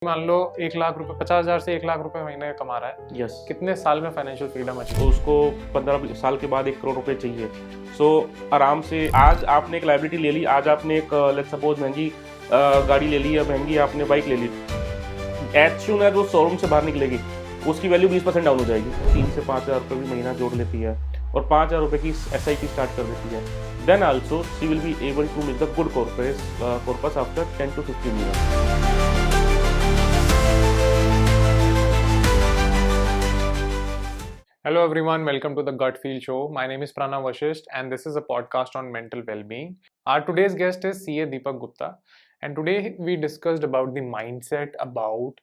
मान लो 1,00,000 रुपए 50,000 से 1,00,000 रुपए महीने कमा रहा है। यस कितने साल में फाइनेंशियल फ्रीडम अचीव? तो उसको 15 साल के बाद 1 करोड़ रुपए चाहिए। सो आराम से आज आपने एक लाइबिलिटी ले ली, आज आपने एक लेट्स सपोज महंगी गाड़ी ले ली या महंगी आपने बाइक ले ली। एज सून एज वो शोरूम से बाहर निकलेगी उसकी वैल्यू 20% डाउन हो जाएगी। 3 से 5,000 रुपये भी महीना जोड़ लेती है और 5,000 रुपये की SIP स्टार्ट कर देती है। Then also she will be able to make the good corpus after 10 to 15 years. Hello everyone, welcome to the Gut Feel Show. My name is Pranav Vashist and this is a podcast on mental well-being. Our today's guest is CA Deepak Gupta and today we discussed about the mindset about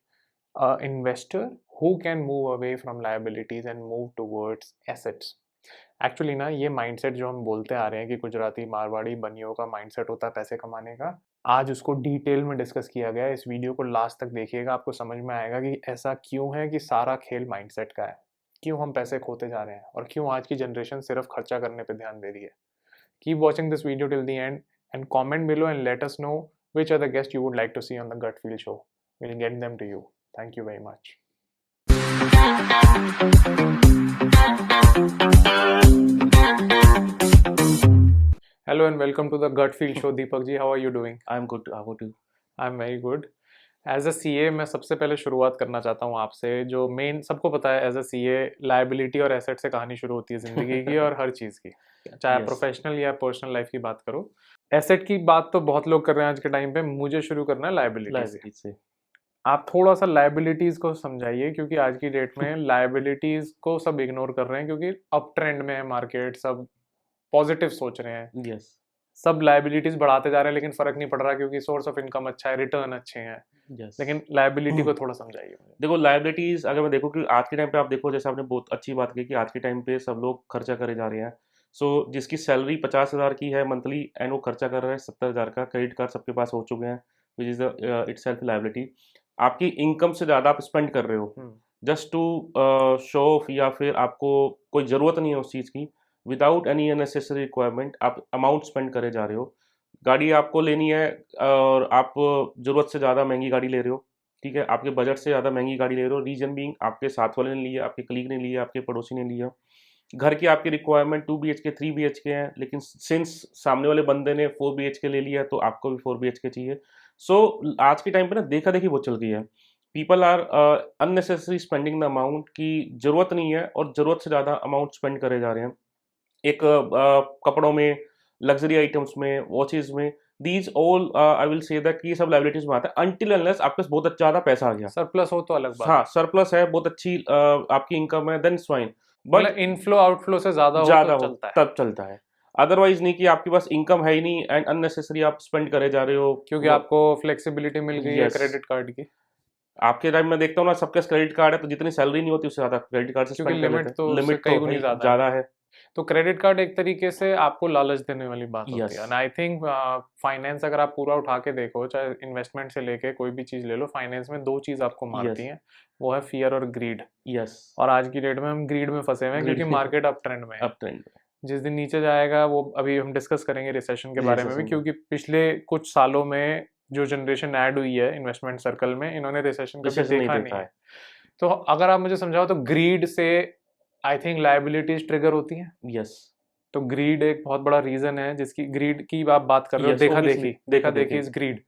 an investor who can move away from liabilities and move towards assets. Actually ना ये mindset जो हम बोलते आ रहे हैं कि गुजराती मारवाड़ी बनियों का mindset होता है पैसे कमाने का, आज उसको डिटेल में डिस्कस किया गया है। इस वीडियो को लास्ट तक देखिएगा, आपको समझ में आएगा कि ऐसा क्यों है कि सारा खेल माइंडसेट का है, क्यों हम पैसे खोते जा रहे हैं और क्यों आज की जनरेशन सिर्फ खर्चा करने पे ध्यान दे रही है। Keep watching this video till the end and comment below and let us know which are the guest you would like to see on the gut feel show. We'll get them to you. Thank you very much. Hello and welcome to the Gut Feel Show. Deepak ji, how are you doing? I'm good. How about you? I'm very good. As a CA मैं सबसे पहले शुरुआत करना चाहता हूँ आपसे। जो main सबको पता है एज अ CA लायबिलिटी और एसेट से कहानी शुरू होती है ज़िंदगी की और हर चीज़ की, चाहे Yes. प्रोफेशनल या पर्सनल लाइफ की बात करो। एसेट की बात तो बहुत लोग कर रहे हैं आज के टाइम पे, मुझे शुरू करना है लायबिलिटी से। Liability से आप थोड़ा सा लायबिलिटीज़ को समझाइए क्योंकि आज की डेट में लायबिलिटीज़ को सब इग्नोर कर रहे हैं क्योंकि अप ट्रेंड में है मार्केट, सब पॉजिटिव सोच रहे हैं, यस सब लायबिलिटीज़ बढ़ाते जा रहे हैं लेकिन फ़र्क नहीं पड़ रहा क्योंकि सोर्स ऑफ इनकम अच्छा है, रिटर्न अच्छे हैं। यस लेकिन लायबिलिटी को थोड़ा समझाइए मुझे। देखो लाइबिलिटीज अगर मैं देखूँ कि आज के टाइम पे आप देखो, जैसे आपने बहुत अच्छी बात की कि आज के टाइम पे सब लोग खर्चा करे जा रहे हैं। सो जिसकी सैलरी 50,000 की है मंथली एंड वो खर्चा कर रहा है 70,000 का, क्रेडिट कार्ड सबके पास हो चुके हैं, which is the itself liability. आपकी इनकम से ज़्यादा आप स्पेंड कर रहे हो जस्ट टू शो ऑफ, या फिर आपको कोई ज़रूरत नहीं है उस चीज़ की, विदाउट एनी अननेसेसरी रिक्वायरमेंट आप अमाउंट स्पेंड करे जा रहे हो। गाड़ी आपको लेनी है और आप ज़रूरत से ज़्यादा महंगी गाड़ी ले रहे हो, ठीक है, आपके बजट से ज़्यादा महंगी गाड़ी ले रहे हो। रीजन बीइंग आपके साथ वाले ने लिया, आपके कलीग ने लिया, आपके पड़ोसी ने लिया। घर की आपकी रिक्वायरमेंट 2 BHK 3 BHK है, लेकिन सिंस सामने वाले बंदे ने 4 BHK ले लिया है तो आपको भी 4 BHK चाहिए। सो आज के टाइम पे ना देखा देखी बहुत चल गई है। People are unnecessary spending the amount की ज़रूरत नहीं है और ज़रूरत से ज़्यादा अमाउंट स्पेंड करे जा रहे हैं। एक कपड़ों में, लग्जरी आइटम्स में, वॉचेज में, these all I will say that कि ये सब लाइबिलिटीज में आता है अनटिल अनलेस आपके पास बहुत ज़्यादा पैसा आ गया। सरप्लस हो तो अलग बात हाँ, सरप्लस है, बहुत अच्छी आपकी इनकम है, देन फाइन, मतलब बट इनफ्लो आउटफ्लो से ज्यादा ज़्यादा तो हो चलता है। तब चलता है। अदरवाइज नहीं कि आपके पास इनकम है ही नहीं एंड अननेसेसरी आप स्पेंड करे जा रहे हो क्योंकि आपको फ्लेक्सिबिलिटी मिल गई है Yes. क्रेडिट कार्ड की, आपके टाइम में देखता हूँ ना सबके क्रेडिट कार्ड है तो जितनी सैलरी नहीं होती उससे ज़्यादा क्रेडिट कार्ड से क्योंकि स्पेंड कर लिमिट लेते तो हैं। लिमिट कई तो गुनी ज्यादा ज़्यादा है। तो क्रेडिट कार्ड एक तरीके से आपको लालच देने वाली बात होती Yes. है। एंड आई थिंक फाइनेंस अगर आप पूरा उठा के देखो, चाहे इन्वेस्टमेंट से लेके कोई भी चीज ले लो, फाइनेंस में दो चीज आपको मारती Yes. हैं, वो है फियर और ग्रीड। यस, और आज की डेट में हम ग्रीड में फंसे हुए हैं Greed क्योंकि में। मार्केट अप ट्रेंड में है। Up trend. जिस दिन नीचे जाएगा वो अभी हम डिस्कस करेंगे रिसेशन के बारे में भी, Recession। क्योंकि पिछले कुछ सालों में जो जनरेशन ऐड हुई है इन्वेस्टमेंट सर्कल में, इन्होंने रिसेशन कभी Recession नहीं देखा देखा नहीं है। है। तो अगर आप मुझे समझाओ तो ग्रीड से आई थिंक लायबिलिटीज ट्रिगर होती हैं। यस, तो ग्रीड एक बहुत बड़ा रीजन है जिसकी ग्रीड की आप बात कर रहे हो। Yes, देखा obviously, देखी, देखा देखा-देखी। देखी इज ग्रीड।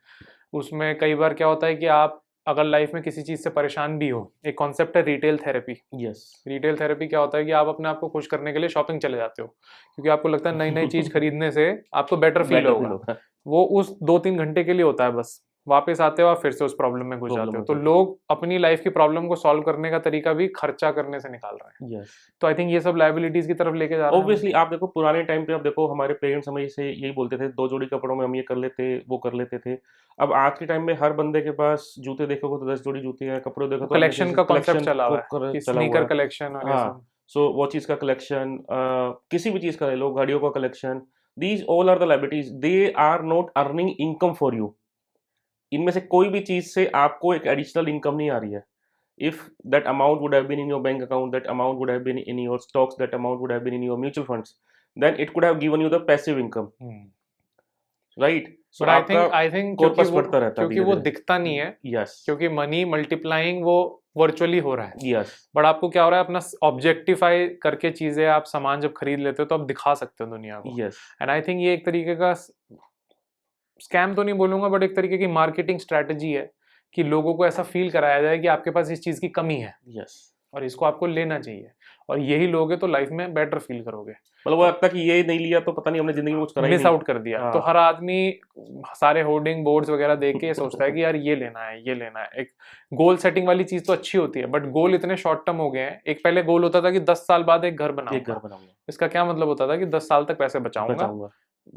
उसमें कई बार क्या होता है कि आप अगर लाइफ में किसी चीज से परेशान भी हो, एक कॉन्सेप्ट है retail therapy. Yes, retail therapy क्या होता है कि आप अपने आप को खुश करने के लिए शॉपिंग चले जाते हो क्योंकि आपको लगता है नई नई चीज खरीदने से आपको बेटर फील बेटर फील होगा। होगा। वो उस 2-3 घंटे के लिए होता है, बस वापस आते हो आप फिर से उस प्रॉब्लम में घुस Problem जाते हो। हो तो जाते हो। लोग अपनी लाइफ की प्रॉब्लम को सॉल्व करने का तरीका भी खर्चा करने से निकाल रहे हैं। यस, तो आई थिंक ये सब लायबिलिटीज की तरफ लेके जा रहे हैं। ऑब्वियसली आप देखो पुराने टाइम पे, आप देखो हमारे पेरेंट्स हमें से यही बोलते थे 2 जोड़ी कपड़ों में हम ये कर लेते, वो कर लेते थे। अब आज के टाइम में हर बंदे के पास जूते देखोगे तो 10 जोड़ी जूते हैं, कपड़े देखो तो कलेक्शन का कॉन्सेप्ट collection चला हुआ को है कि चला हुआ स्नीकर है। कलेक्शन और ये हाँ, सब। सो वॉचेस का कलेक्शन, किसी भी चीज़ का ले लो, गाड़ियों का collection, these all are the liabilities, they are not earning income for you. इनमें से कोई भी चीज़ से आपको एक एडिशनल इनकम नहीं आ रही है। If that amount would have been in your bank account, that amount would have been in your stocks, that amount would have been in your mutual funds, then it could have given you the passive income, right? So but I आपका think क्योंकि corpus बढ़ता रहता है क्योंकि वो धीरे-धीरे। दिखता नहीं है, यस, क्योंकि मनी मल्टीप्लाइंग वो वर्चुअली हो रहा है। यस, बट आपको क्या हो रहा है, अपना ऑब्जेक्टिफाई करके चीजें, आप सामान जब खरीद लेते हो तो आप दिखा सकते हो दुनिया को। यस, एंड आई थिंक ये एक तरीके का स्कैम तो नहीं बोलूंगा, बट एक तरीके की मार्केटिंग स्ट्रैटेजी है कि लोगों को ऐसा फील कराया जाए कि आपके पास इस चीज की कमी है यस। और इसको आपको लेना चाहिए, और यही लोगे तो लाइफ में बेटर फील करोगे। मतलब वो लगता है कि ये नहीं लिया तो पता नहीं हमने ज़िंदगी में कुछ करा ही मिस नहीं। आउट कर दिया। तो हाँ, हर आदमी सारे होर्डिंग बोर्ड्स वगैरह देख के ये सोचता है कि यार ये लेना है, ये लेना है। एक गोल सेटिंग वाली चीज तो अच्छी होती है, बट गोल इतने शॉर्ट टर्म हो गए हैं। एक पहले गोल होता था कि 10 साल बाद एक घर एक घर बनाऊंगा। बनाऊँगा, इसका क्या मतलब होता था कि 10 साल तक पैसे बचाऊंगा, बचाऊँगा,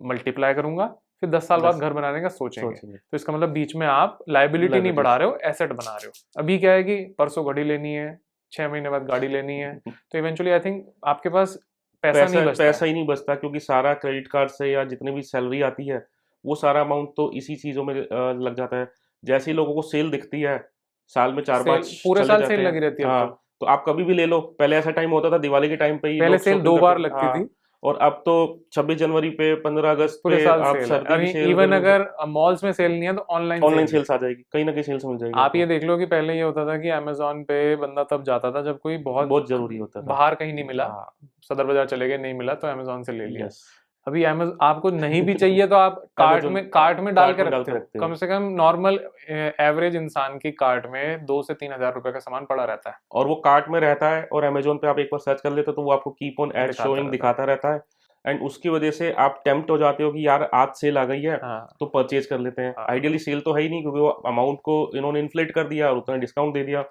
मल्टीप्लाई करूंगा, फिर 10 साल बाद 10 घर बनाने का सोचेंगे। सोचेंगे, तो इसका मतलब बीच में आप लाइबिलिटी नहीं बढ़ा लायबिलिटीज़। रहे हो, एसेट बना रहे हो। अभी क्या है कि परसों घड़ी लेनी है, 6 महीने बाद गाड़ी लेनी है, तो इवेंचुअली आई थिंक आपके पास पैसा नहीं बचता पैसा है। ही नहीं बचता क्योंकि सारा क्रेडिट कार्ड से या जितनी भी सैलरी आती है, वो सारा अमाउंट तो इसी चीज़ों में लग जाता है। जैसे ही लोगों को सेल दिखती है, साल में सेल 4-5 पूरे चले साल जाते सेल हैं। लगी रहती है अब हाँ, तो। तो आप कभी भी ले लो। पहले ऐसा टाइम होता था दिवाली के टाइम पे ही पहले लोग सेल शॉपिंग 2 करते बार थे। लगती हाँ, थी, और अब तो 26 जनवरी पे, 15 अगस्त पूरे पे साल आप सेल है। सर्दी और की सेल, इवन गर्मी की अगर मॉल्स में सेल नहीं है तो ऑनलाइन ऑनलाइन सेल है। सेल्स आ जाएगी। कहीं न कहीं सेल्स मिल जाएगी आप ये आपको। देख लो कि पहले ये होता था कि अमेज़न पे बंदा तब जाता था जब कोई बहुत बहुत ज़रूरी होता था। बाहर कहीं नहीं मिला, हाँ, सदर बाजार चले गए, नहीं मिला तो अमेज़न से ले लिया। यस। अभी अमेज़न आपको नहीं भी चाहिए तो आप अमेज़न कार्ट में डाल कार्ट के में डाल रखते के हो। रखते हो। कम से कम नॉर्मल एवरेज इंसान की कार्ट में 2 से 3 हज़ार रुपए का सामान पड़ा रहता है, और वो कार्ट में रहता है और अमेज़न पे आप एक बार सर्च कर लेते हो तो वो आपको कीप ऑन एड दिखाता शोइंग रहता है। दिखाता रहता है। एंड उसकी वजह से आप टेम्प्ट हो जाते हो कि यार आज सेल आ गई है, हाँ, तो परचेज कर लेते हैं। हाँ। आइडियली सेल तो है ही नहीं क्योंकि वो अमाउंट को इन्होंने इन्फ्लेट कर दिया और उतना डिस्काउंट दे दिया।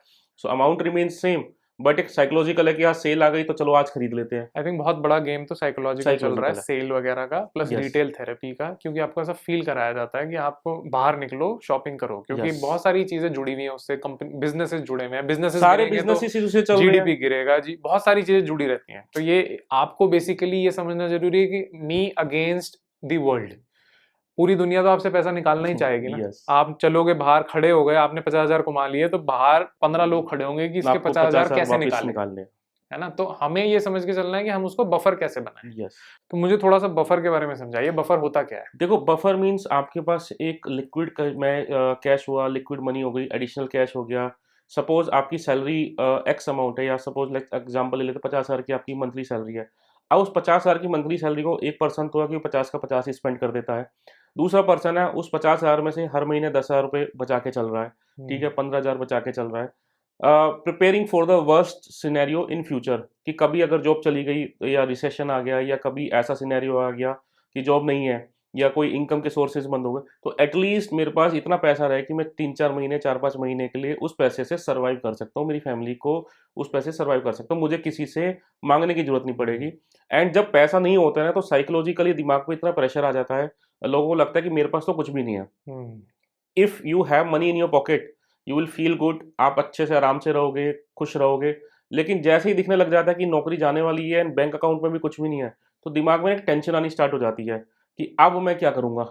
So amount remains same, but एक साइकोलॉजिकल है कि आज सेल आ गई तो चलो आज खरीद लेते हैं। आई थिंक बहुत बड़ा गेम तो साइकोलॉजिकल चल रहा है, साइकोलॉजिकल है। सेल वगैरह का प्लस यस, रिटेल थेरेपी का, क्योंकि आपको ऐसा फील कराया जाता है कि आपको बाहर निकलो, शॉपिंग करो, क्योंकि यस। बहुत सारी चीजें जुड़ी हुई हैं उससे। कंपनी बिजनेसेस जुड़े हुए हैं, बिजनेसेस सारे गिरेंगे तो बिज़नेस इसी से चल रहे हैं। जीडीपी गिरेगा जी, बहुत सारी चीजें जुड़ी रहती हैं। तो ये आपको बेसिकली ये समझना जरूरी है कि मी अगेंस्ट द वर्ल्ड। पूरी दुनिया तो आपसे पैसा निकालना ही चाहेगी ना। यस। आप चलोगे बाहर, खड़े हो गए, आपने 50,000 कमा लिए, तो बाहर 15 लोग खड़े होंगे कि इसके आपको 50,000 50,000 कैसे वापस निकाले, निकालने हैं। है ना। तो हमें ये समझ के चलना है कि हम उसको बफर कैसे बनाएं। यस। तो मुझे थोड़ा सा बफर के बारे में समझाइए, बफर होता क्या है? देखो, बफर मीन्स आपके पास एक लिक्विड कैश हुआ, लिक्विड मनी हो गई, एडिशनल कैश हो गया। सपोज आपकी सैलरी एक्स अमाउंट है, या सपोज लाइक एग्जांपल ले लेते हैं 50,000 की आपकी मंथली सैलरी है। अब उस 50,000 की मंथली सैलरी को एक पर्सन तो है कि 50 का 50 ही स्पेंड कर देता है। दूसरा पर्सन है उस 50,000 में से हर महीने 10,000 रुपये बचा के चल रहा है। ठीक है, 15,000 बचा के चल रहा है। Preparing for the worst scenario in future, कि कभी अगर जॉब चली गई या रिसेशन आ गया या कभी ऐसा सिनेरियो आ गया कि जॉब नहीं है या कोई इनकम के सोर्सेज बंद हो गए, तो एटलीस्ट मेरे पास इतना पैसा रहे कि मैं 3-4 महीने 4-5 महीने के लिए उस पैसे से सर्वाइव कर सकता हूँ, मेरी फैमिली को उस पैसे से सर्वाइव कर सकता हूँ, मुझे किसी से मांगने की जरूरत नहीं पड़ेगी। एंड जब पैसा नहीं होता है ना, तो साइकोलॉजिकली दिमाग पे इतना प्रेशर आ जाता है, लोगों को लगता है कि मेरे पास तो कुछ भी नहीं है। Hmm, if you have money in your pocket, you will feel good, आप अच्छे से आराम से रहोगे, खुश रहोगे। लेकिन जैसे ही दिखने लग जाता है कि नौकरी जाने वाली है एंड बैंक अकाउंट में भी कुछ भी नहीं है, तो दिमाग में एक टेंशन आनी स्टार्ट हो जाती है कि अब मैं क्या करूँगा?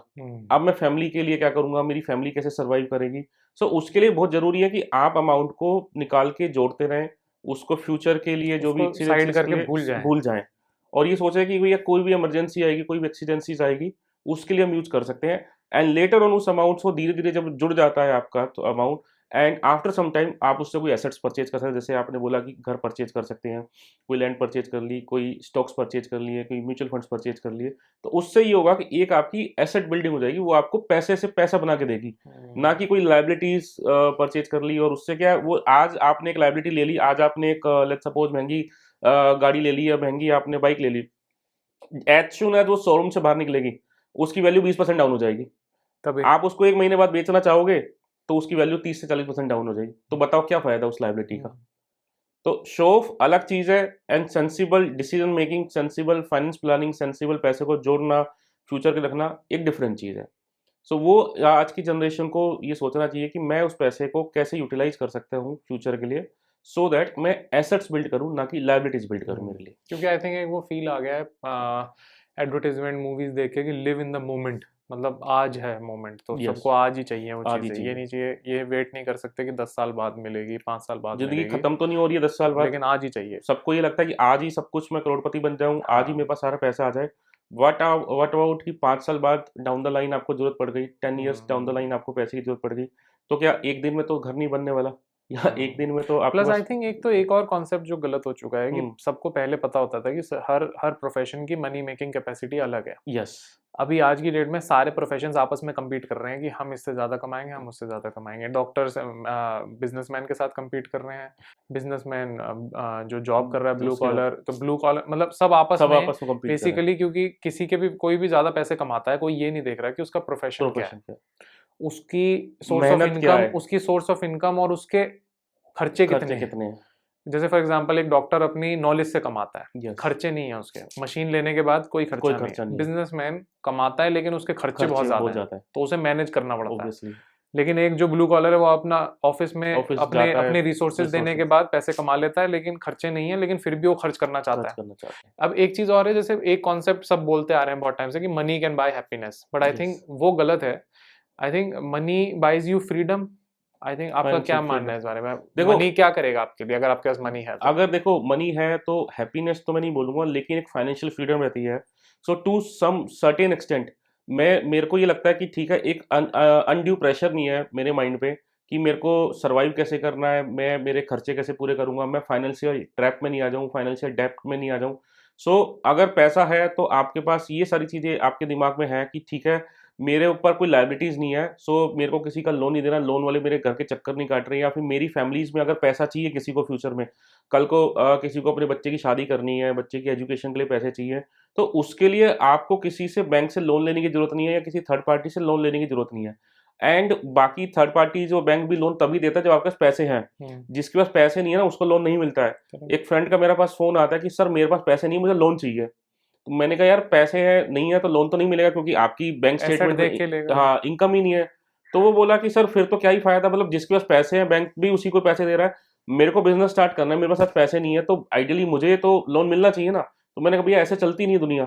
अब मैं फैमिली के लिए क्या करूँगा? मेरी फैमिली कैसे सर्वाइव करेगी? सो उसके लिए बहुत ज़रूरी है कि आप अमाउंट को निकाल के जोड़ते रहें, उसको फ्यूचर के लिए जो भी उसको साइड एक्सीडेंसेस के करके लिए भूल जाएं। भूल जाएँ। और ये सोचें कि भैया कोई भी इमरजेंसी आएगी, कोई भी एक्सीडेंसीज़ आएगी, उसके लिए हम यूज़ कर सकते हैं। एंड लेटर ऑन उस अमाउंट को धीरे-धीरे जब जुड़ जाता है आपका तो amount, and after some time आप उससे कोई एसेट्स परचेज़ कर सकते हैं। जैसे आपने बोला कि घर परचेज़ कर सकते हैं, कोई लैंड परचेज़ कर ली, कोई स्टॉक्स परचेज़ कर लिए, कोई म्यूचुअल फंड्स परचेज़ कर लिए। तो उससे ये होगा कि एक आपकी एसेट बिल्डिंग हो जाएगी, वो आपको पैसे से पैसा बना के देगी। ना कि कोई लायबिलिटीज़ परचेज़ कर ली, और उससे क्या है, वो आज आपने एक लायबिलिटी ले ली, आज आपने एक लेट्स सपोज महँगी गाड़ी ले ली या महँगी आपने बाइक ले ली। एज़ सून एज़ वो शोरूम से बाहर निकलेगी, उसकी वैल्यू 20% डाउन हो जाएगी। तभी आप उसको 1 महीने बाद बेचना चाहोगे, तो उसकी वैल्यू 30 से 40% डाउन हो जाएगी। तो बताओ क्या फ़ायदा उस लायबिलिटी का? तो शो ऑफ अलग चीज़ है, and sensible decision making, sensible finance planning, sensible पैसे को जोड़ना, फ्यूचर के रखना एक डिफरेंट चीज़ है। सो वो आज की जनरेशन को ये सोचना चाहिए कि मैं उस पैसे को कैसे यूटिलाइज़ कर सकता हूँ फ्यूचर के लिए, सो दैट मैं एसेट्स बिल्ड करूँ, ना कि लायबिलिटीज़ बिल्ड करूँ मेरे लिए। क्योंकि आई थिंक एक वो फील आ गया है एडवर्टाइजमेंट मूवीज देख के कि लिव इन द मोमेंट, मतलब आज है मोमेंट, तो यस, सबको आज ही चाहिए वो आज ही चीज़ें। ये चाहिए। नहीं चाहिए, ये वेट नहीं कर सकते कि 10 साल बाद मिलेगी, 5 साल बाद ज़िंदगी मिलेगी, खत्म तो नहीं हो रही है 10 साल बाद। लेकिन आज ही चाहिए। सबको ये लगता है कि आज ही सब कुछ मैं करोड़पति बन जाऊँ, आज ही हाँ, मेरे पास सारा पैसा आ जाए। व्हाट अबाउट कि 5 साल बाद डाउन द लाइन आपको जरूरत पड़ गई, 10 ईयर्स डाउन द लाइन आपको पैसे की जरूरत पड़ गई, तो क्या एक दिन में तो घर नहीं बनने वाला या एक दिन में तो आपके प्लस आई पास। थिंक एक और कॉन्सेप्ट जो गलत हो चुका है कि हम्म। सबको पहले पता होता था कि हर हर प्रोफेशन की मनी मेकिंग कैपेसिटी अलग है। यस। अभी आज की डेट में सारे प्रोफेशंस आपस में compete कर रहे हैं कि हम इससे ज़्यादा कमाएंगे, हम उससे ज़्यादा कमाएंगे। डॉक्टर्स बिजनेसमैन के साथ compete कर रहे हैं, बिजनेसमैन जो जॉब कर रहा है ब्लू उसके बाद कॉलर, तो ब्लू कॉलर मतलब सब आपस सब में आपस में कम्पीट कर रहे हैं। बेसिकली, क्योंकि किसी के भी कोई भी ज़्यादा पैसे कमाता है, कोई ये नहीं देख रहा कि उसका प्रोफेशन क्या है, प्रोफेशन क्या उसकी है, सोर्स ऑफ मेहनत क्या इनकम, है, उसकी सोर्स ऑफ इनकम और उसके खर्चे कितने खर्चे हैं। कितने हैं। जैसे फॉर एग्जांपल एक डॉक्टर अपनी नॉलेज से कमाता है, यस। खर्चे नहीं है उसके, मशीन लेने के बाद कोई कोई खर्चा नहीं खर्चा है। नहीं है, बिजनेसमैन कमाता है लेकिन उसके खर्चे बहुत खर्चे ज्यादा बहुत हैं, ज्यादा है। तो उसे मैनेज करना पड़ता है। ऑब्वियसली लेकिन एक जो ब्लू कॉलर है वो अपना ऑफिस में ऑफिस अपने जाता है, अपने रिसोर्सेज देने के रिसोर्सेज बाद पैसे कमा लेता है, लेकिन खर्चे नहीं है, लेकिन फिर भी वो खर्च करना चाहता खर्च है। करना चाहते अब एक चीज और है, जैसे एक कॉन्सेप्ट सब बोलते आ रहे हैं बहुत टाइम से कि money can buy happiness, but I हैं। Think yes. वो गलत है। I think money buys you freedom. I think आपका क्या फाइनेंशियल मानना फ्रीडम, है इस बारे में? देखो मनी क्या करेगा आपके लिए अगर आपके पास मनी है तो? अगर देखो मनी है तो हैप्पीनेस तो मैं नहीं बोलूंगा, लेकिन एक फाइनेंशियल फ्रीडम रहती है। सो टू सम सर्टेन एक्सटेंट मैं मेरे को ये लगता है कि ठीक है, एक अनड्यू प्रेशर नहीं है मेरे माइंड पे कि मेरे को सरवाइव कैसे करना है, मैं मेरे खर्चे कैसे पूरे करूंगा, मैं फाइनेंशियल ट्रैप में नहीं आ जाऊं, फाइनेंशियल डेप्ट में नहीं आ जाऊं। सो अगर पैसा है तो आपके पास ये सारी चीज़ें आपके दिमाग में है कि ठीक है, मेरे ऊपर कोई लाइबिलिटीज़ नहीं है, सो मेरे को किसी का लोन नहीं देना, लोन वाले मेरे घर के चक्कर नहीं काट रहे हैं, या फिर मेरी फैमिलीज़ में अगर पैसा चाहिए किसी को फ्यूचर में, कल को किसी को अपने बच्चे की शादी करनी है, बच्चे की एजुकेशन के लिए पैसे चाहिए, तो उसके लिए आपको किसी से बैंक से लोन लेने की ज़रूरत नहीं है या किसी थर्ड पार्टी से लोन लेने की ज़रूरत नहीं है। एंड बाकी थर्ड पार्टी जो बैंक भी लोन तभी देता है जब आपके पास पैसे हैं। जिसके पास पैसे नहीं है ना, उसको लोन नहीं मिलता है। Correct. एक फ्रेंड का मेरे पास फ़ोन आता है कि सर मेरे पास पैसे नहीं, मुझे लोन चाहिए। तो मैंने कहा यार पैसे हैं नहीं है तो लोन तो नहीं मिलेगा, क्योंकि आपकी बैंक एसेट स्टेटमेंट देख में के लेगा। हाँ इनकम ही नहीं है। तो वो बोला कि सर फिर तो क्या ही फायदा, मतलब जिसके पास पैसे हैं बैंक भी उसी को पैसे दे रहा है, मेरे को बिजनेस स्टार्ट करना है, मेरे पास आज पैसे नहीं है, तो आइडियली मुझे तो लोन मिलना चाहिए ना। तो मैंने कहा भैया ऐसे चलती नहीं है दुनिया,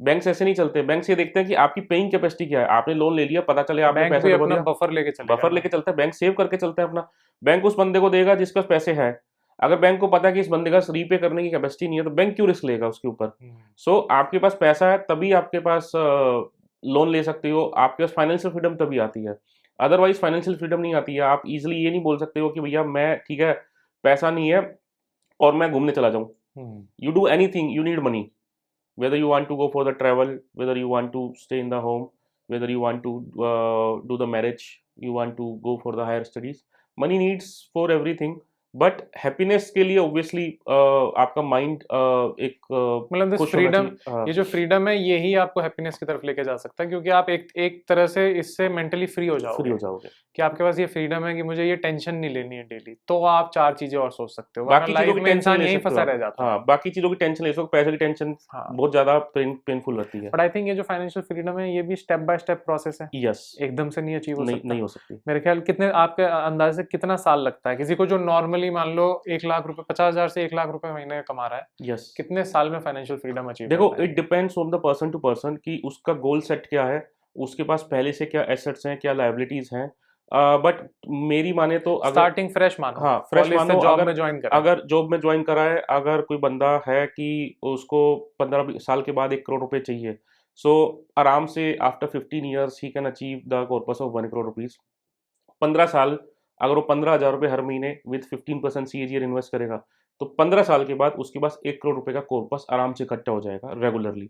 बैंक ऐसे नहीं चलते। बैंक ये देखते हैं कि आपकी पेइंग कैपेसिटी क्या है, आपने लोन ले लिया, पता चले आपने बैंक पैसा भी डुबो अपना दिया, बफर लेके चलेगा बफर ना। लेके चलता है, बैंक सेव करके चलता है अपना। बैंक उस बंदे को देगा जिसके पास पैसे हैं। अगर बैंक को पता है कि इस बंदे का रीपे करने की कैपेसिटी नहीं है, तो बैंक क्यों रिस्क लेगा उसके ऊपर। सो आपके पास पैसा है तभी आपके पास लोन ले सकते हो, आपके पास फाइनेंशियल फ्रीडम तभी आती है। अदरवाइज फाइनेंशियल फ्रीडम नहीं आती है। आप इजिली ये नहीं बोल सकते हो कि भैया मैं ठीक है पैसा नहीं है और मैं घूमने चला जाऊं। You do anything, you need money, whether you want to go for the travel, whether you want to stay in the home, whether you want to do the marriage, you want to go for the higher studies, money needs for everything। But happiness के लिए obviously आपका mind एक मतलब this खुश होना freedom, चाहिए। हाँ, ये जो फ्रीडम है यही आपको हैप्पीनेस की तरफ लेके जा सकता है, क्योंकि आप एक तरह से इससे मेंटली फ्री हो फ्री जाओगे हो जाओगे। कि आपके पास ये फ्रीडम है कि मुझे ये टेंशन नहीं लेनी है डेली, तो आप चार चीजें और सोच सकते हो, वरना बाकी चीज़ों लाइफ की में टेंशन इंसान ले यहीं सकते हो फंसा आप। रह जाता है। हाँ, बाकी चीज़ों की टेंशन ले सकते हो, पैसे की टेंशन हाँ, बहुत ज़्यादा पेनफुल रहती है। बट आई थिंक ये जो फाइनेंशियल फ्रीडम है ये भी स्टेप बाय स्टेप प्रोसेस है, यस। एकदम से नहीं अचीव हो नहीं सकता। नहीं हो सकती। मेरे ख्याल कितने आपके अंदाजे से कितना साल लगता है किसी को जो नॉर्मली मान लो 1 लाख रुपए, 50,000 से 1 लाख रुपए महीने कमा रहा है, यस। कितने साल में फाइनेंशियल फ्रीडम अचीव देखो करता है? It depends on the person to person कि उसका गोल सेट क्या है, उसके पास पहले से क्या एसेट्स हैं, क्या लायबिलिटीज हैं। बट मेरी माने तो अगर स्टार्टिंग फ्रेश मानो, हाँ फ्रेश कॉलेज से मानो, जॉब अगर में ज्वाइन करें। अगर जॉब में ज्वाइन करा है, अगर कोई बंदा है कि उसको 15 साल के बाद 1 करोड़ रुपए चाहिए, सो आराम से after 15 years he can achieve the corpus of 1 crore rupees. 15 साल, अगर वो 15,000 रुपये हर महीने विद 15% CAGR इन्वेस्ट करेगा, तो 15 साल के बाद उसके पास 1 करोड़ रुपए का कॉर्पस आराम से इकट्ठा हो जाएगा रेगुलरली।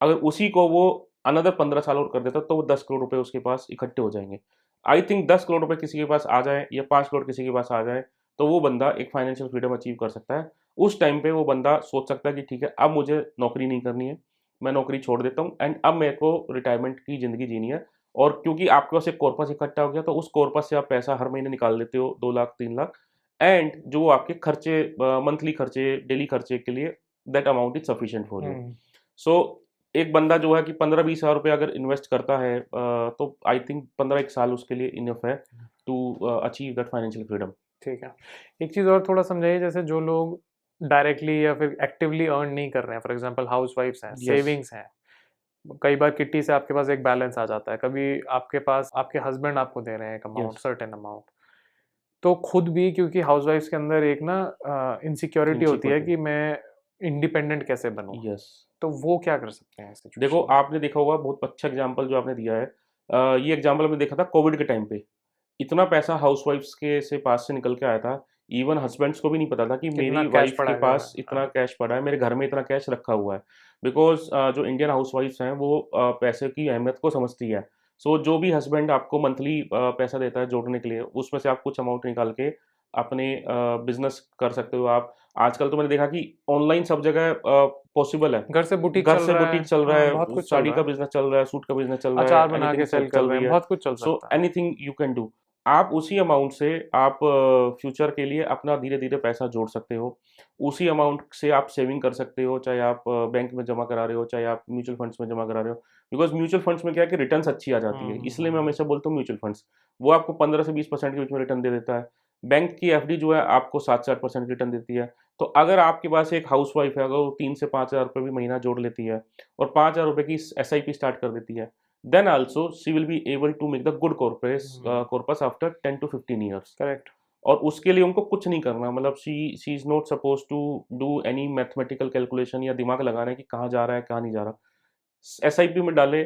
अगर उसी को वो अनदर 15 साल और कर देता तो वो 10 करोड़ रुपए उसके पास इकट्ठे हो जाएंगे। आई थिंक 10 करोड़ रुपए किसी के पास आ जाए या 5 करोड़ किसी के पास आ जाए, तो वो बंदा एक फाइनेंशियल फ्रीडम अचीव कर सकता है। उस टाइम पे वो बंदा सोच सकता है कि ठीक है अब मुझे नौकरी नहीं करनी है, मैं नौकरी छोड़ देता हूँ एंड अब मेरे को रिटायरमेंट की ज़िंदगी जीनी है। और क्योंकि आपके पास एक कॉर्पस इकट्ठा हो गया, तो उस कॉर्पस से आप पैसा हर महीने निकाल लेते हो, 2 लाख 3 लाख, एंड जो आपके खर्चे, मंथली खर्चे, डेली खर्चे के लिए, that amount is sufficient for you. So एक बंदा जो है कि 15-20 हज़ार रुपये अगर इन्वेस्ट करता है, तो आई थिंक 15 एक साल उसके लिए इनफ है to achieve that financial freedom. ठीक है, एक चीज़ और थोड़ा समझाइए, जैसे जो लोग डायरेक्टली या फिर एक्टिवली अर्न नहीं कर रहे हैं, फॉर एग्जांपल हाउस वाइफ्स हैं, यस। सेविंग्स हैं, कई बार किट्टी से आपके पास एक बैलेंस आ जाता है, कभी आपके पास आपके हस्बैंड आपको दे रहे हैं एक अमाउंट, यस। सर्टेन अमाउंट, तो खुद भी क्योंकि हाउसवाइफ्स के अंदर एक ना इनसिक्योरिटी होती है इनसिक्योरिटी। कि मैं इंडिपेंडेंट कैसे बनूं, यस। तो वो क्या कर सकते हैं देखो, सिचुएशन में? आपने देखा होगा बहुत अच्छा एग्जांपल जो आपने दिया है। ये एग्जांपल हमने देखा था कोविड के टाइम पे। इतना पैसा हाउसवाइफ्स के से पास से निकल के आया था, इवन हस्बैंड्स को भी नहीं पता था कि कितना मेरी कैश वाइफ पड़ा के है घर में? पास इतना हाँ। कैश पड़ा है, मेरे घर में इतना कैश रखा हुआ है। बिकॉज़ जो इंडियन हाउसवाइफ्स हैं वो पैसे की अहमियत को समझती है। सो जो भी हस्बैंड आपको मंथली पैसा देता है जोड़ने के लिए, उसमें से आप कुछ अमाउंट निकाल के अपने बिज़नेस कर सकते हो आप। आजकल तो मैंने देखा कि ऑनलाइन सब जगह पॉसिबल है। घर से बुटीक घर चल से रहा है, बुटीक चल रहा हाँ, बहुत है, कुछ चल साड़ी रहा का है। बिज़नेस चल रहा है, सूट का बिज़नेस चल रहा है, अचार बना एनीथिंग के सेल कर चल रहे रही हैं, है। बहुत कुछ चल सो सकता है। Anything you can do. आप उसी अमाउंट से आप फ्यूचर के लिए अपना धीरे-धीरे पैसा जोड़ सकते हो। उसी अमाउंट से आप सेविंग कर सकते हो, चाहे आप बैंक में जमा करा रहे हो, चाहे आप म्यूचुअल फंड्स में जमा करा रहे हो। बिकॉज़ म्यूचुअल फंड्स में क्या है कि रिटर्न्स अच्छी आ जाती है, इसलिए मैं हम्म। हमेशा बोलता हूँ म्यूचुअल फंड्स। वो आपको 15 से 20% के बीच में रिटर्न दे देता है। बैंक की एफडी जो है आपको 7 से 8% रिटर्न देती है। तो अगर आपके पास एक हाउसवाइफ है, अगर वो 3 से 5,000 रुपए भी महीना जोड़ लेती है और 5,000 रुपए की एसआईपी स्टार्ट कर देती है, then also she will be able to make the good corpus after 10 to 15 years। Correct. और उसके लिए उनको कुछ नहीं करना, मतलब she is not suppose to do any mathematical calculation या दिमाग लगाना है कि कहाँ जा रहा है कहाँ नहीं जा रहा। एसआईपी में डाले,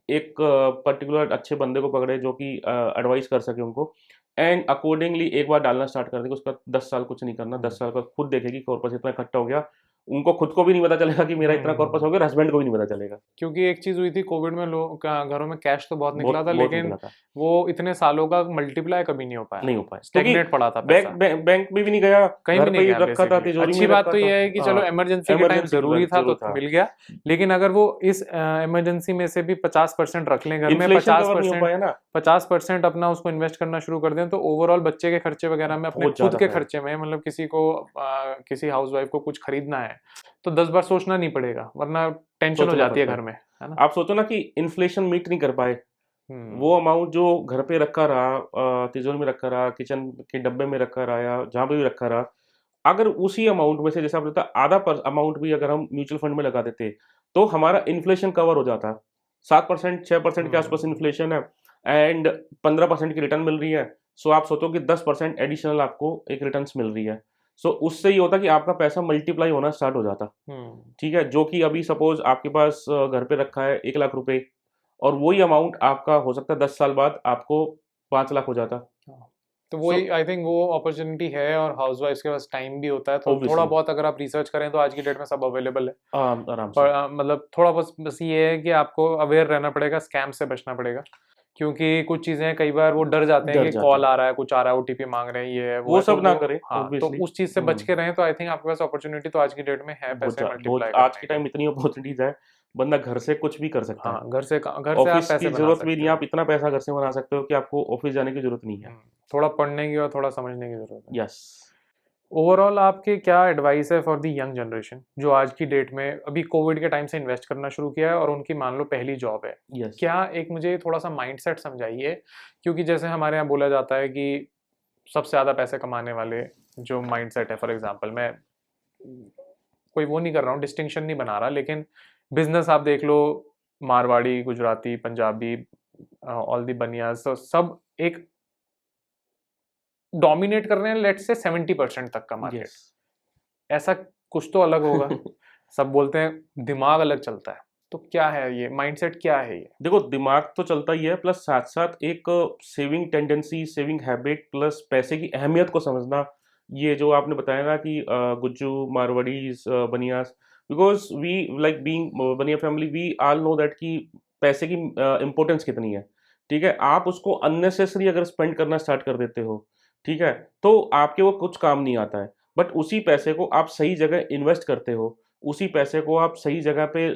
एक पर्टिकुलर अच्छे बंदे को पकड़े जो कि एडवाइस कर सके उनको, एंड अकॉर्डिंगली एक बार डालना स्टार्ट कर देगा। उसका 10 साल कुछ नहीं करना, 10 साल का खुद देखेगी कॉर्पस इतना इकट्ठा हो गया। उनको खुद को भी नहीं पता चलेगा कि मेरा इतना कॉर्पस हो हम्म। गया, हस्बैंड को भी नहीं पता चलेगा। क्योंकि एक चीज हुई थी कोविड में, लोग घरों में कैश तो बहुत निकला बहुत था, बहुत लेकिन निकला था। वो इतने सालों का मल्टीप्लाई कभी नहीं हो पाया। नहीं हो पाया क्योंकि स्टेगनेट पड़ा था बैंक पैसा, बैंक में भी नहीं गया, कहीं घर भी नहीं पे ही गया रखा था, बेसिकली। तिजोरी अच्छी में बात रखा तो था। ये है कि चलो हाँ, इमरजेंसी के टाइम इमरजेंसी की जरूरी था जरूरत तो था। मिल गया। लेकिन अगर वो इस इमरजेंसी में से भी 50% रख लें घर में, इन्फ्लेशन कवर नहीं हो पाया ना। 50% अपना उसको इन्वेस्ट करना शुरू कर दें, तो ओवरऑल बच्चे के खर्चे वगैरह में, अपने बहुत खुद ज्यादा के फायदा। खर्चे में, मतलब किसी को किसी हाउसवाइफ को कुछ खरीदना है तो 10 बार सोचना नहीं पड़ेगा, वरना टेंशन हो सोचना जाती है पड़ता घर है। में, है ना? आप सोचो ना कि इन्फ्लेशन मीट नहीं कर पाए, वो हम्म। अमाउंट जो घर पे रखा रहा, तिजोरी में रखा रहा, किचन के डब्बे में रखा रहा, या जहाँ पे भी रखा रहा, अगर उसी अमाउंट में से जैसे आपने बताया आधा पर अमाउंट भी अगर हम म्यूचुअल फंड में लगा देते, तो हमारा इन्फ्लेशन कवर हो जाता। 7% 6% के आसपास हम्म। इन्फ्लेशन है, एंड 15% की रिटर्न मिल रही है। सो आप सोचो कि 10% एडिशनल आपको एक रिटर्न्स मिल रही है। सो उससे ये होता कि आपका पैसा मल्टीप्लाई होना स्टार्ट हो जाता। हम्म। ठीक है, जो कि अभी सपोज आपके पास घर पे रखा है 1 लाख रुपए, और वही अमाउंट आपका हो सकता है 10 साल बाद आपको 5 लाख हो जाता। हाँ। तो सो वही आई थिंक वो अपॉर्चुनिटी है, और हाउसवाइफ्स के पास टाइम भी होता है, तो थोड़ा ऑब्वियसली बहुत अगर आप रिसर्च करें तो आज की डेट में सब अवेलेबल है। आराम से। पर मतलब थोड़ा बस ये है कि आपको अवेयर रहना पड़ेगा, स्कैम से बचना पड़ेगा। क्योंकि कुछ चीजें कई बार वो डर जाते हैं डर कि जाते कॉल हैं, आ रहा है, कुछ आ रहा है, ओटीपी मांग रहे हैं, ये है वो वो है, तो सब ना वो, करें हाँ, तो ऑब्वियसली। उस चीज से बच के रहें, तो आई थिंक आपके पास अपॉर्चुनिटी तो आज की डेट में है पैसे बहुत मल्टीप्लाई आज करने के की। टाइम इतनी अपॉर्चुनिटीज है, बंदा घर से कुछ भी कर सकता है। हाँ, घर से आप ऑफिस पैसे की बना जरूरत भी सकते नहीं, हो। आप इतना पैसा घर से बना सकते हो कि आपको ऑफिस जाने की जरूरत नहीं है। थोड़ा पढ़ने की और थोड़ा समझने की जरूरत है। यस। ओवरऑल आपके क्या एडवाइस है फॉर द यंग जनरेशन, जो आज की डेट में अभी कोविड के टाइम से इन्वेस्ट करना शुरू किया है और उनकी मान लो पहली जॉब है? यस। क्या एक मुझे थोड़ा सा माइंडसेट समझाइए, क्योंकि जैसे हमारे यहाँ बोला जाता है कि सबसे ज़्यादा पैसे कमाने वाले जो माइंडसेट है, फॉर एग्जांपल मैं कोई वो नहीं कर रहा हूँ, डिस्टिंक्शन नहीं बना रहा, लेकिन बिजनेस आप देख लो, मारवाड़ी, गुजराती, पंजाबी, ऑल दी बनियाज, तो सब एक डोमिनेट कर रहे हैं, लेट्स से 70% तक का मार्केट। यस। ऐसा कुछ तो अलग होगा। सब बोलते हैं दिमाग अलग चलता है, तो क्या है ये माइंडसेट, क्या है ये? देखो, दिमाग तो चलता ही है, प्लस साथ साथ एक saving tendency, saving habit, plus पैसे की अहमियत को समझना। ये जो आपने बताया ना कि Gujju, Marwaris, Banias, because we like being Bania family, we all know that कि पैसे की इम्पोर्टेंस कितनी है। ठीक है, आप उसको अननेसेसरी अगर स्पेंड करना स्टार्ट कर देते हो, ठीक है, तो आपके वो कुछ काम नहीं आता है। बट उसी पैसे को आप सही जगह इन्वेस्ट करते हो, उसी पैसे को आप सही जगह पे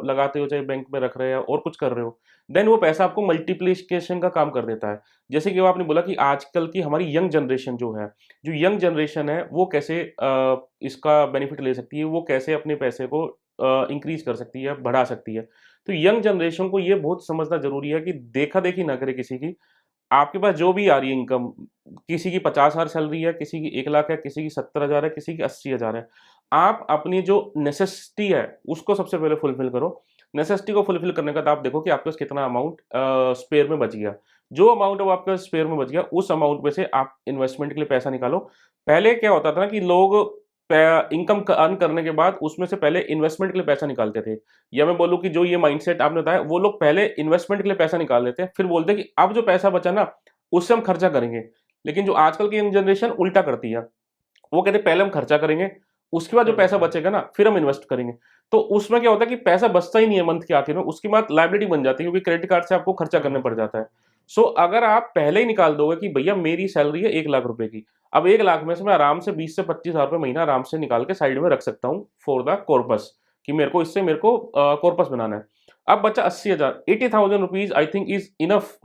लगाते हो, चाहे बैंक में रख रहे हो और कुछ कर रहे हो, देन वो पैसा आपको मल्टीप्लिकेशन का काम कर देता है। जैसे कि वो आपने बोला कि आजकल की हमारी यंग जनरेशन जो है, जो यंग जनरेशन है, वो कैसे इसका बेनिफिट ले सकती है, वो कैसे अपने पैसे को इंक्रीज कर सकती है, बढ़ा सकती है। तो यंग जनरेशन को ये बहुत समझना जरूरी है कि देखा देखी ना करे किसी की। आपके पास जो भी आ रही है इनकम, किसी की 50,000 सैलरी है, किसी की 1 लाख है, किसी की 70,000 है, किसी की 80,000 है। आप अपनी जो नेसेसिटी है उसको सबसे पहले फुलफिल करो। नेसेसिटी को फुलफिल करने के बाद आप देखो कि आपके पास कितना अमाउंट स्पेयर में बच गया। जो अमाउंट अब आपके स्पेयर में बच गया, उस अमाउंट में से आप इन्वेस्टमेंट के लिए पैसा निकालो। पहले क्या होता था ना कि लोग इनकम अर्न करने के बाद उसमें से पहले इन्वेस्टमेंट के लिए पैसा निकालते थे। या मैं बोलूँ कि जो ये माइंडसेट आपने बताया, वो लोग पहले इन्वेस्टमेंट के लिए पैसा निकाल लेते हैं, फिर बोलते हैं कि अब जो पैसा बचा ना उससे हम खर्चा करेंगे। लेकिन जो आजकल की यंग जनरेशन उल्टा करती है, वो कहते हैं पहले हम खर्चा करेंगे, उसके बाद जो पैसा बचेगा ना फिर हम इन्वेस्ट करेंगे। तो उसमें क्या होता है कि पैसा बचता ही नहीं है मंथ के आखिर में, उसके बाद लायबिलिटी बन जाती है क्योंकि क्रेडिट कार्ड से आपको खर्चा करने पड़ जाता है। सो अगर आप पहले ही निकाल दोगे कि भैया मेरी सैलरी है 1 लाख रुपए की, अब 1 लाख में से मैं आराम से 20 से 25 हज़ार रुपए महीना आराम से निकाल के साइड में रख सकता हूँ फॉर द कॉर्पस, कि मेरे को कॉर्पस बनाना है। अब बचा 80,000, 80,000 rupees I think is enough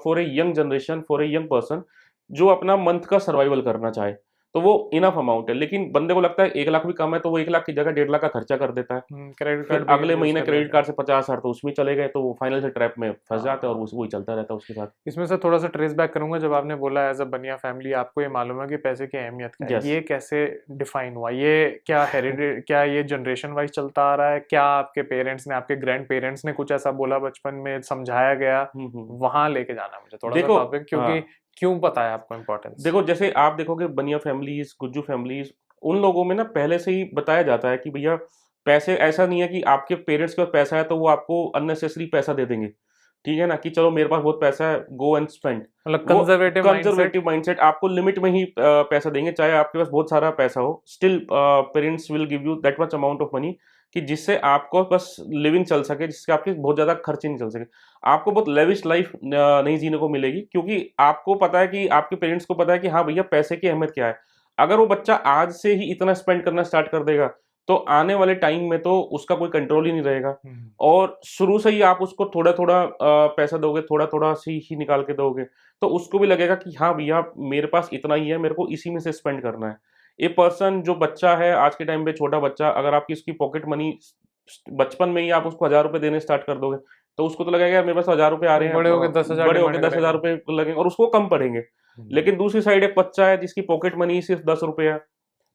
for a young generation, for a young person जो अपना मंथ का सर्वाइवल करना चाहे, तो वो इनफ अमाउंट है। लेकिन बंदे को लगता है 1 लाख भी कम है, तो वो 1 लाख की जगह 1.5 लाख का खर्चा कर देता है। क्रेडिट फिर कार्ड अगले महीने क्रेडिट कार्ड से 50,000 तो उसमें चले गए, तो वो फाइनल से ट्रैप में फंस जाता है और वही चलता रहता है उसके साथ। इसमें से थोड़ा सा ट्रेस बैक करूंगा, जब आपने बोला एज अ बनिया फैमिली आपको ये मालूम है कि पैसे की अहमियत क्या है, Yes. ये कैसे डिफाइन हुआ? ये क्या हेरिडेट, क्या ये जनरेशन वाइज चलता आ रहा है? क्या आपके पेरेंट्स ने, आपके ग्रैंड पेरेंट्स ने कुछ ऐसा बोला बचपन में, समझाया गया? वहां लेके जाना मुझे थोड़ा सा टॉपिक, क्योंकि क्यों पता है आपको इम्पोर्टेंस? देखो, जैसे आप देखोगे बनिया फैमिलीज, गुज्जू फैमिलीज, उन लोगों में ना पहले से ही बताया जाता है कि भैया पैसे, ऐसा नहीं है कि आपके पेरेंट्स के पास पैसा है तो वो आपको अननेसेसरी पैसा दे देंगे, ठीक है ना, कि चलो मेरे पास बहुत पैसा है, गो एंड स्पेंड। मतलब कंजर्वेटिव माइंडसेट, आपको लिमिट में ही पैसा देंगे, चाहे आपके पास बहुत सारा पैसा हो, still parents will give you that much amount of money कि जिससे आपको बस लिविंग चल सके, जिससे आपके बहुत ज्यादा खर्चे नहीं चल सके। आपको बहुत लेविश लाइफ नहीं जीने को मिलेगी, क्योंकि आपको पता है कि आपके पेरेंट्स को पता है कि हाँ भैया पैसे की अहमियत क्या है। अगर वो बच्चा आज से ही इतना स्पेंड करना स्टार्ट कर देगा तो आने वाले टाइम में तो उसका कोई कंट्रोल ही नहीं रहेगा। और शुरू से ही आप उसको थोड़ा थोड़ा पैसा दोगे, थोड़ा थोड़ा सी ही निकाल के दोगे, तो उसको भी लगेगा कि हाँ भैया मेरे पास इतना ही है, मेरे को इसी में से स्पेंड करना है। ये पर्सन जो बच्चा है आज के टाइम पे, छोटा बच्चा, अगर आपकी इसकी पॉकेट मनी बचपन में ही आप उसको 1,000 रुपए देने स्टार्ट कर दोगे, तो उसको तो लगेगा यार मेरे पास 1,000 रुपए आ रहे हैं, बड़े होके 10,000 बड़े होके डिमांड 10,000 रुपए लगेंगे और उसको कम पड़ेंगे। लेकिन दूसरी साइड एक बच्चा है जिसकी पॉकेट मनी सिर्फ 10 रुपए है,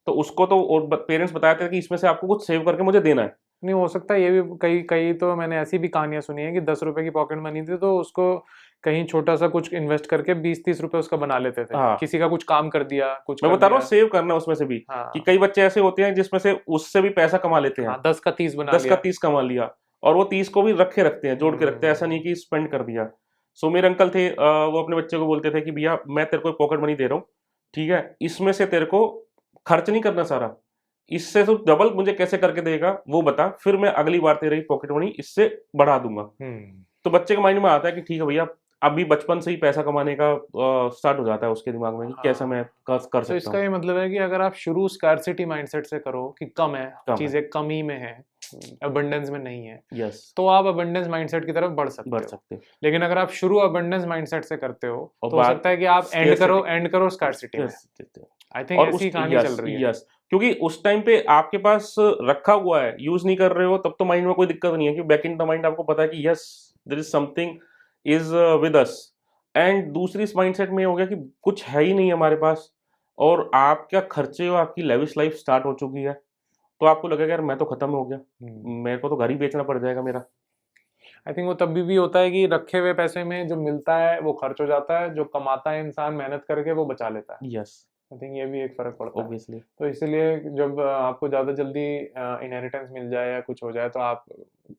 तो उसको तो और पेरेंट्स बताते हैं कि इसमें से आपको कुछ सेव करके मुझे देना है। नहीं हो सकता ये भी, कई कई तो मैंने ऐसी भी कहानियां सुनी है कि 10 रुपए की पॉकेट मनी थी तो उसको कहीं छोटा सा कुछ इन्वेस्ट करके 20-30 रुपए उसका बना लेते थे। हाँ। किसी का कुछ काम कर दिया, कुछ मैं कर बता रहा हूँ दिया। सेव करना उसमें से भी, हाँ। कि कई बच्चे ऐसे होते हैं जिसमें से उससे भी पैसा कमा लेते हैं। हाँ, 10 का 30 बना 10 का लिया। 30 कमा लिया, और वो 30 को भी रखे रखते हैं, जोड़ के रखते हैं, ऐसा नहीं कि स्पेंड कर दिया। सो मेरे अंकल थे, वो अपने बच्चे को बोलते थे कि भैया मैं तेरे को पॉकेट मनी दे रहा हूँ, ठीक है, इसमें से तेरे को खर्च नहीं करना सारा, इससे तो डबल मुझे कैसे करके देगा वो बता, फिर मैं अगली बार तेरी पॉकेट मनी इससे बढ़ा दूंगा। तो बच्चे के माइंड में आता है कि ठीक है भैया, अभी बचपन से ही पैसा कमाने का स्टार्ट हो जाता है उसके दिमाग में कि कैसा मैं कर तो सकता इसका हूँ। ये मतलब है कि अगर आप शुरू स्कार्सिटी माइंडसेट से करो कि कम है, चीजें कम ही में है, अबंडेंस में नहीं है, यस, तो आप अबंडेंस माइंडसेट की तरफ बढ़ सकते हो। लेकिन अगर आप शुरू अबंडेंस माइंडसेट से करते हो और तो हो सकता है कि आप एंड करो स्कार्सिटी में। आई थिंक ऐसी कहानी चल रही है। यस, क्योंकि उस टाइम पे आपके पास रखा हुआ है, यूज नहीं कर रहे हो, तब तो माइंड में कोई दिक्कत नहीं है, कि बैक इन द माइंड आपको पता है कि yes there is something is with us. And दूसरी इस माइंडसेट में हो गया कि कुछ है ही नहीं हमारे पास, और आपका खर्चे और आपकी लेविश लाइफ स्टार्ट हो चुकी है, तो आपको लगेगा यार मैं तो खत्म हो गया, मेरे को तो घर ही बेचना पड़ जाएगा मेरा। आई थिंक वो तभी भी होता है कि रखे हुए पैसे में जो मिलता है वो खर्च हो जाता है, जो कमाता है इंसान मेहनत करके वो बचा लेता है। यस, आई थिंक ये भी एक फर्क पड़ता है। ऑब्वियसली। तो इसीलिए जब आपको ज्यादा जल्दी इनहेरिटेंस मिल जाए या कुछ हो जाए तो आप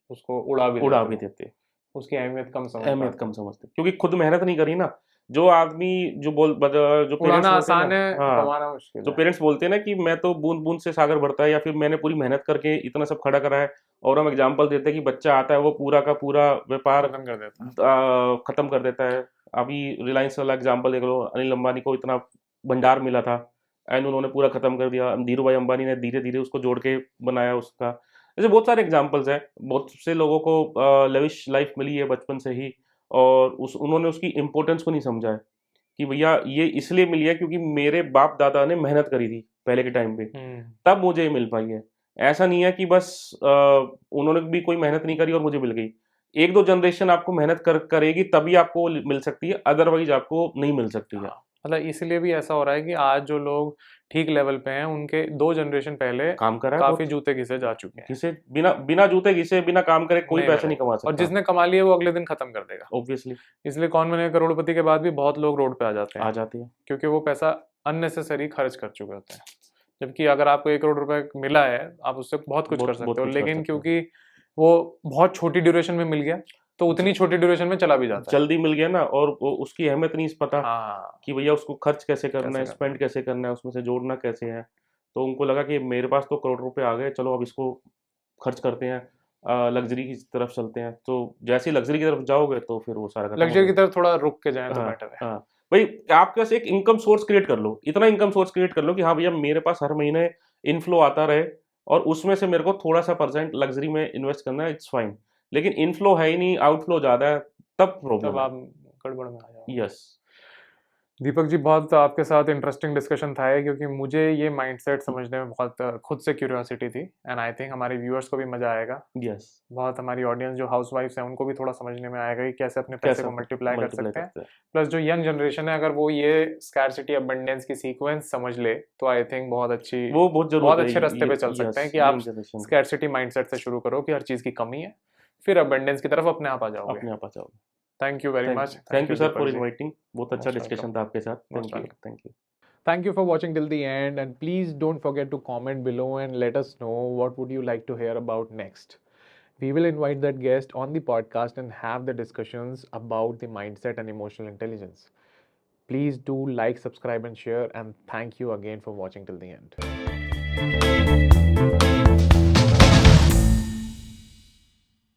उसको उड़ा भी देते, उसकी अहमियत कम समझते, क्योंकि खुद मेहनत नहीं करी ना। जो आदमी जो उड़ाना आसान है, हाँ, कमाना मुश्किल जो है। पेरेंट्स बोलते हैं ना कि मैं तो बूंद बूंद से सागर भरता है, या फिर मैंने पूरी मेहनत करके इतना सब खड़ा करा है, और हम एग्जांपल देते हैं कि बच्चा आता है वो पूरा का पूरा व्यापार खत्म कर देता है। अभी रिलायंस वाला एग्जांपल देख लो, अनिल अंबानी को इतना भंडार मिला था एंड उन्होंने पूरा खत्म कर दिया। धीरू भाई अंबानी ने धीरे धीरे उसको जोड़ के बनाया उसका। ऐसे बहुत सारे एग्जांपल्स हैं, बहुत से लोगों को लेविश लाइफ मिली है बचपन से ही, और उन्होंने उसकी इम्पोर्टेंस को नहीं समझा है कि भैया ये इसलिए मिली है क्योंकि मेरे बाप दादा ने मेहनत करी थी पहले के टाइम पे, तब मुझे ये मिल पाई है। ऐसा नहीं है कि बस उन्होंने भी कोई मेहनत नहीं करी और मुझे मिल गई। एक दो जनरेशन आपको मेहनत करेगी तभी आपको मिल सकती है, अदरवाइज आपको नहीं मिल सकती है। मतलब इसलिए भी ऐसा हो रहा है कि आज जो लोग ठीक लेवल पे हैं उनके 2 जनरेशन पहले काम करा है, काफी जूते घिसे जा चुके हैं। घिसे बिना जूते घिसे बिना काम करे कोई पैसा नहीं कमा सकता, और जिसने कमा लिया वो अगले दिन खत्म कर देगा ऑब्वियसली। इसलिए कौन बने करोड़पति के बाद भी बहुत लोग रोड पे आ जाते हैं, आ जाती है, क्योंकि वो पैसा अननेसेसरी खर्च कर चुके होते हैं। जबकि अगर आपको 1 करोड़ रुपए मिला है, आप उससे बहुत कुछ कर बहुत सकते हो, कुछ कर लेकिन सकते हो। क्योंकि वो बहुत छोटी ड्यूरेशन में मिल गया, तो उतनी छोटी ड्यूरेशन में चला भी जाता है। जल्दी मिल गया ना, और वो उसकी अहमियत नहीं पता हाँ, कि भैया उसको खर्च कैसे करना कैसे है, करना स्पेंड कैसे करना है, उसमें से जोड़ना कैसे है। तो उनको लगा कि मेरे पास तो करोड़ रुपए आ गए, चलो अब इसको खर्च करते हैं, लग्ज़री की तरफ चलते हैं। तो जैसे ही लग्ज़री की तरफ जाओगे तो फिर वो सारा खत्म हो लग्जरी की जाएगा। तरफ थोड़ा रुक के जाएँ तो हाँ, बेटर है। हाँ। भाई आपके पास एक इनकम सोर्स क्रिएट कर लो, इतना इनकम सोर्स क्रिएट कर लो कि हाँ भैया मेरे पास हर महीने इनफ्लो आता रहे, और उसमें से मेरे को थोड़ा-सा परसेंट लग्ज़री में इन्वेस्ट करना है, इट्स फाइन। लेकिन इनफ्लो है ही नहीं, आउटफ्लो ज़्यादा है, तब तब प्रॉब्लम है। आप गड़बड़ में आ जाओगे। यस। दीपक जी, बहुत आपके साथ इंटरेस्टिंग डिस्कशन था ये, क्योंकि मुझे ये माइंडसेट समझने में बहुत खुद से क्यूरियोसिटी थी, एंड आई थिंक हमारे व्यूअर्स को भी मज़ा आएगा। यस। बहुत हमारी ऑडियंस जो हाउसवाइफ्स हैं उनको भी थोड़ा समझने में आएगा कि कैसे अपने पैसे कैसा को मल्टीप्लाई कर मल्टीप्लाई सकते हैं। करते हैं। प्लस जो यंग जनरेशन है, अगर वो ये स्कैरसिटी अबंडेंस की सीक्वेंस समझ ले, तो आई थिंक वो बहुत बहुत ज़रूरत है, अच्छे रास्ते पे चल सकते हैं यस, कि आप यंग जनरेशन को स्कैरसिटी माइंडसेट से शुरू करो कि हर चीज़ की कमी है, फिर अबंडेंस की तरफ अपने आप आ जाओगे। अपने आप आ जाओगे। Thank you very much. Thank thank you you sir Deepak for ji. Inviting, बहुत अच्छा मोस्ट वेलकम। डिस्कशन था आपके साथ। Most thank you, welcome. Thank you. Thank you for watching till the end, and please don't forget to comment below and let us know what would you like to hear about next. We will invite that guest on the podcast and have the discussions about the mindset and emotional intelligence. Please do like, subscribe, and share, and thank you again for watching till the end.